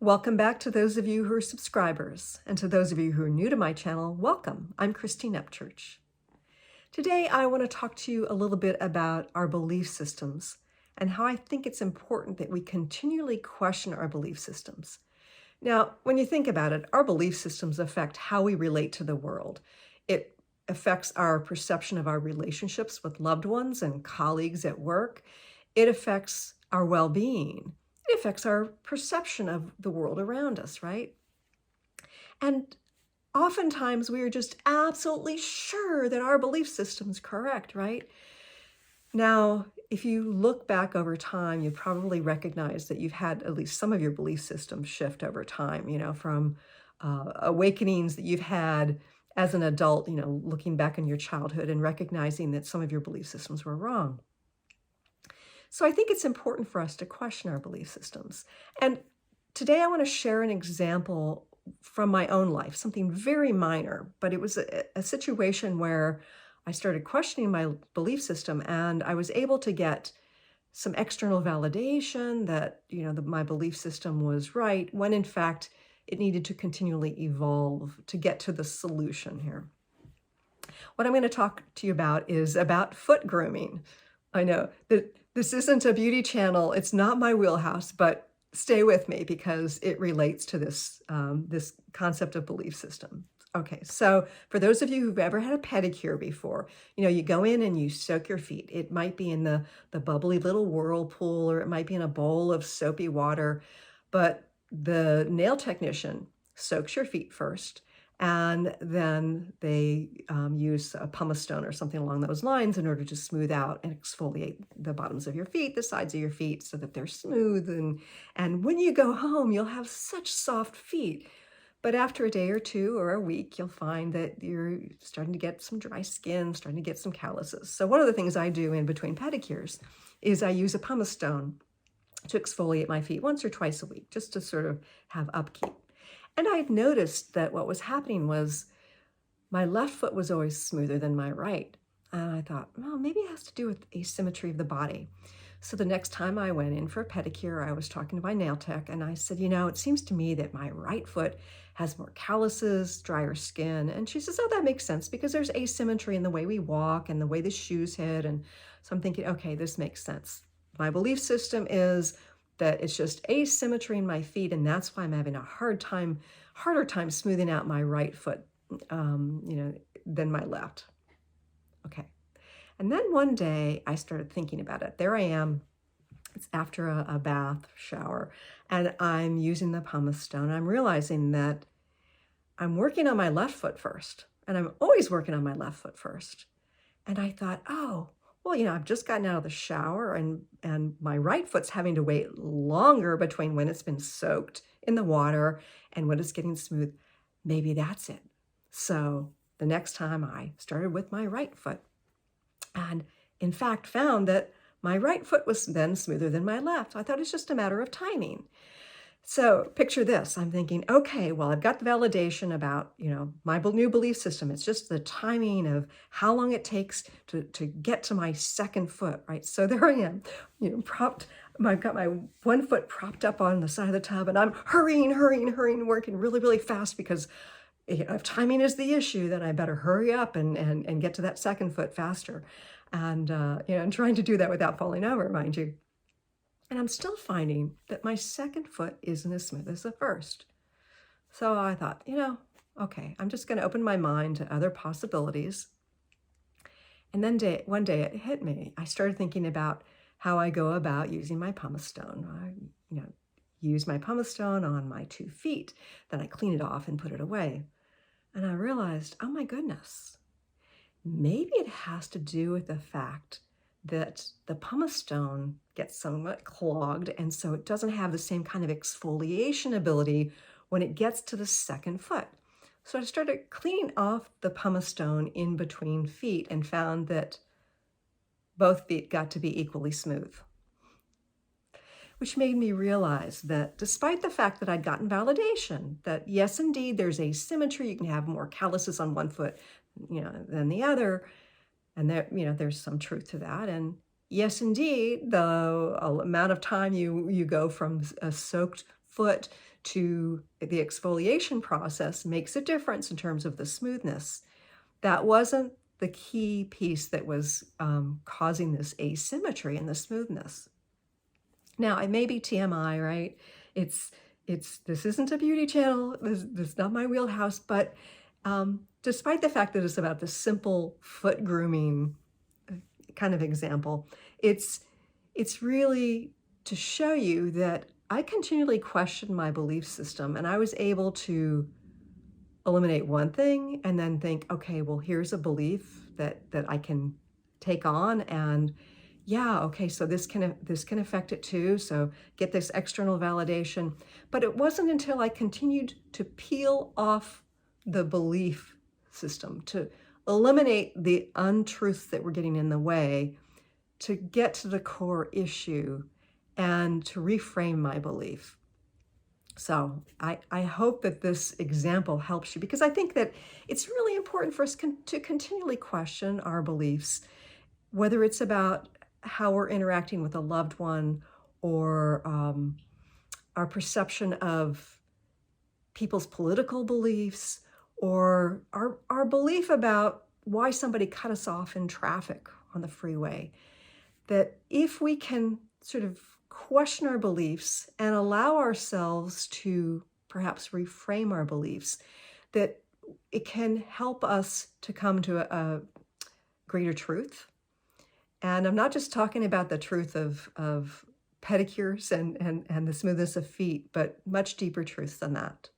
Welcome back to those of you who are subscribers, and to those of you who are new to my channel, welcome. I'm Christine Upchurch. Today, I want to talk to you a little bit about our belief systems and how I think it's important that we continually question our belief systems. Now, when you think about it, our belief systems affect how we relate to the world. It affects our perception of our relationships with loved ones and colleagues at work. It affects our well-being. It affects our perception of the world around us, right? And oftentimes we are just absolutely sure that our belief system's correct, right? Now, if you look back over time, you probably recognize that you've had at least some of your belief systems shift over time, from awakenings that you've had as an adult, looking back in your childhood and recognizing that some of your belief systems were wrong. So I think it's important for us to question our belief systems. And today I want to share an example from my own life, something very minor, but it was a situation where I started questioning my belief system, and I was able to get some external validation that, my belief system was right, when in fact it needed to continually evolve to get to the solution here. What I'm going to talk to you about is about foot grooming. I know that this isn't a beauty channel. It's not my wheelhouse, but stay with me because it relates to this concept of belief system. Okay, so for those of you who've ever had a pedicure before, you go in and you soak your feet. It might be in the bubbly little whirlpool, or it might be in a bowl of soapy water, but the nail technician soaks your feet first, and then they use a pumice stone or something along those lines in order to smooth out and exfoliate the bottoms of your feet, the sides of your feet, so that they're smooth. And when you go home, you'll have such soft feet. But after a day or two or a week, you'll find that you're starting to get some dry skin, starting to get some calluses. So one of the things I do in between pedicures is I use a pumice stone to exfoliate my feet once or twice a week, just to sort of have upkeep. And I've noticed that what was happening was my left foot was always smoother than my right. And I thought, well, maybe it has to do with asymmetry of the body. So the next time I went in for a pedicure, I was talking to my nail tech, and I said, it seems to me that my right foot has more calluses, drier skin. And she says, oh, that makes sense because there's asymmetry in the way we walk and the way the shoes hit. And so I'm thinking, okay, this makes sense. My belief system is that it's just asymmetry in my feet, and that's why I'm having a harder time smoothing out my right foot, than my left. Okay. And then one day I started thinking about it. There I am. It's after a bath, shower, and I'm using the pumice stone. I'm realizing that I'm working on my left foot first, and I'm always working on my left foot first. And I thought, oh, well, I've just gotten out of the shower, and my right foot's having to wait longer between when it's been soaked in the water and when it's getting smooth. Maybe that's it. So the next time I started with my right foot, and in fact found that my right foot was then smoother than my left. I thought it's just a matter of timing. So picture this. I'm thinking, okay, well, I've got the validation about, my new belief system. It's just the timing of how long it takes to get to my second foot, right? So there I am, propped. I've got my one foot propped up on the side of the tub, and I'm hurrying, working really, really fast because if timing is the issue, then I better hurry up and get to that second foot faster. And, and trying to do that without falling over, mind you. And I'm still finding that my second foot isn't as smooth as the first. So I thought, okay, I'm just going to open my mind to other possibilities. And then one day it hit me. I started thinking about how I go about using my pumice stone. I, use my pumice stone on my 2 feet. Then I clean it off and put it away. And I realized, oh my goodness, maybe it has to do with the fact that the pumice stone gets somewhat clogged, and so it doesn't have the same kind of exfoliation ability when it gets to the second foot. So I started cleaning off the pumice stone in between feet and found that both feet got to be equally smooth, which made me realize that despite the fact that I'd gotten validation that yes, indeed, there's asymmetry, you can have more calluses on one foot, than the other, and there, there's some truth to that. And yes, indeed, the amount of time you go from a soaked foot to the exfoliation process makes a difference in terms of the smoothness. That wasn't the key piece that was causing this asymmetry in the smoothness. Now, it may be TMI, right? It's this isn't a beauty channel. This is not my wheelhouse. But despite the fact that it's about the simple foot grooming kind of example, it's really to show you that I continually questioned my belief system, and I was able to eliminate one thing and then think, okay, well, here's a belief that I can take on, and yeah, okay, so this can affect it too. So get this external validation. But it wasn't until I continued to peel off the belief system, to eliminate the untruths that were getting in the way, to get to the core issue and to reframe my belief. So I hope that this example helps you, because I think that it's really important for us to continually question our beliefs, whether it's about how we're interacting with a loved one, or our perception of people's political beliefs, or our belief about why somebody cut us off in traffic on the freeway. That if we can sort of question our beliefs and allow ourselves to perhaps reframe our beliefs, that it can help us to come to a greater truth. And I'm not just talking about the truth of pedicures and the smoothness of feet, but much deeper truths than that.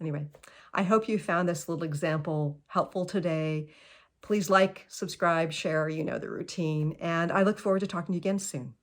Anyway, I hope you found this little example helpful today. Please like, subscribe, share, you know the routine, and I look forward to talking to you again soon.